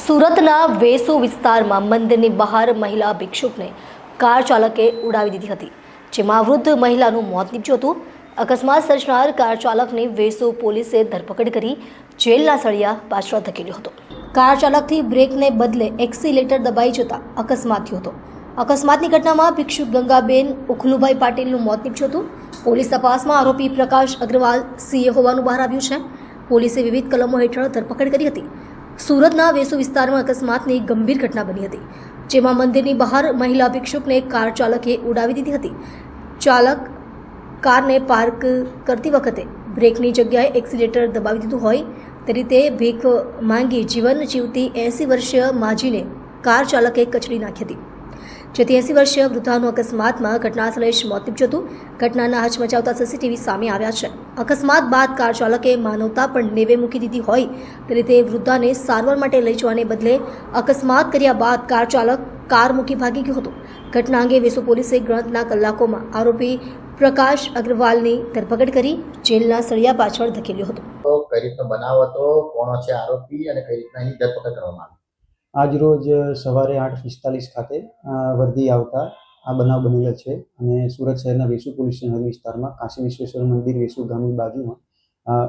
સુરતના વેસુ વિસ્તારમાં મંદિરની બહાર મહિલા ભિક્ષુકને કાર ચાલકે ઉડાવી દીધી હતી, જેમાં વૃદ્ધ મહિલાનું મોત નીપજ્યું હતું. અકસ્માત સર્જનાર કાર ચાલકની વેસુ પોલીસે ધરપકડ કરી જેલના સળિયા પાછળ ધકેલ્યો હતો. કાર ચાલકથી બ્રેકને બદલે એક્સિલેટર દબાઈ જતા અકસ્માત થયો હતો. અકસ્માતની ઘટનામાં ભિક્ષુક ગંગાબેન ઉખલુભાઈ પાટીલનું મોત નીપજ્યું હતું. પોલીસ તપાસમાં આરોપી પ્રકાશ અગ્રવાલ સીએ હોવાનું બહાર આવ્યું છે. પોલીસે વિવિધ કલમો હેઠળ ધરપકડ કરી હતી. સુરતના વેસુ વિસ્તારમાં અકસ્માતની ગંભીર ઘટના બની હતી, જેમાં મંદિરની બહાર મહિલા ભિક્ષુકને કાર ચાલકે ઉડાવી દીધી હતી. ચાલક કારને પાર્ક કરતી વખતે બ્રેકની જગ્યાએ એક્સિલેટર દબાવી દીધું હોય તે રીતે ભીખ માંગી જીવન જીવતી 80 વર્ષીય માજીને કાર ચાલકે કચડી નાખી હતી, જેથી 80 વર્ષીય વૃદ્ધાનું અકસ્માતમાં ઘટનાસ્થળે જ મોત નીપજ્યું હતું. ઘટનાના હચમચાવતા સીસીટીવી સામે આવ્યા છે. અકસ્માત બાદ કાર ચાલકે માનવતા પણ નેવે મૂકી દીધી હોય તે રીતે વૃદ્ધાને સારવાર માટે લઈ જવાને બદલે અકસ્માત કર્યા બાદ કાર ચાલક કાર મૂકી ભાગી ગયો હતો. ઘટના અંગે વેસુ પોલીસે ગણતરીના કલાકોમાં આરોપી પ્રકાશ અગ્રવાલની ધરપકડ કરી જેલના સળિયા પાછળ ધકેલ્યો હતો. તો કઈ રીતનો બનાવ હતો, કોણ છે આરોપી અને કઈ રીતના એની ધરપકડ કરવામાં આવી? આજ રોજ સવારે 8:45 ખાતે વર્ધી આવતા આ બનાવ બનેલો છે અને સુરત શહેરના વેસુ પોલીસ સ્ટેશન વિસ્તારમાં કાશી વિશ્વેશ્વર મંદિર વેસુ ગામની બાજુમાં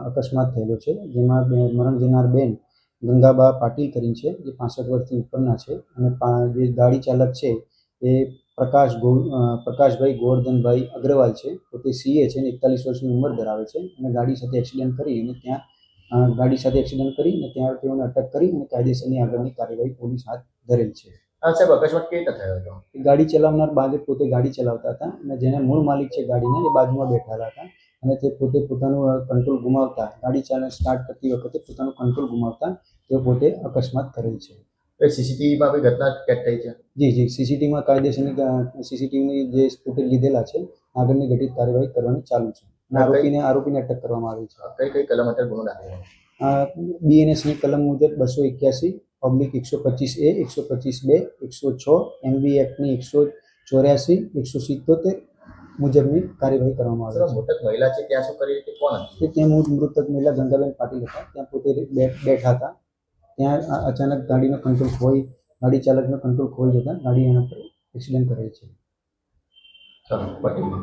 અકસ્માત થયેલો છે, જેમાં મરણ જનાર બેન ગંગાબા પાટીલ કરીને છે, જે 65 વર્ષથી ઉપરના છે અને જે ગાડી ચાલક છે એ પ્રકાશભાઈ ગોવર્ધનભાઈ અગ્રવાલ છે. તો તે સીએ છે અને 41 વર્ષની ઉંમર ધરાવે છે અને ગાડી સાથે એક્સિડન્ટ કરી અને ત્યાં તેઓને અટક કરી અને કાયદેસરની આગળની કાર્યવાહી પોલીસ હાથ ધરેલ છે. સાહેબ, અકસ્માત કેવી રીતે થયો હતો? ગાડી ચલાવનાર બાળક પોતે ગાડી ચલાવતા હતા અને જેને મૂળ માલિક છે ગાડીના એ બાજુમાં બેઠેલા હતા અને તે પોતે પોતાનું કંટ્રોલ ગુમાવતા ગાડી સ્ટાર્ટ કરતી વખતે પોતાનું કંટ્રોલ ગુમાવતા તેઓ પોતે અકસ્માત કરેલ છે. સીસીટીવીમાં બી ઘટના કેદ થઈ છે? જી, સીસીટીવીમાં કાયદેસરની સીસીટીવીની જે ફૂટેજ લીધેલા છે આગળની ઘટિત કાર્યવાહી કરવાની ચાલુ છે અને આરોપીને અટક કરવામાં આવી છે. કઈ કલમ હેઠળ ગુનો દાખલ? બીએનએસની કલમ મુજબ 281/125A, 125B, 106, MB એક્ટની 184, 177 મુજબની કાર્યવાહી કરવામાં આવે છે. મૃતક મહિલા છે ત્યાં શું કરી હતી, કોણ હતી? ત્યાં મૃતક મહિલા ગંગાબેન પાટીલ હતા. ત્યાં પોતે બેઠા હતા. ત્યાં અચાનક ગાડી ચાલકનો કંટ્રોલ ખોઈ જતા ગાડી એના પર એક્સિડન્ટ કરેલ છે. ચાલો, પટી ગયું.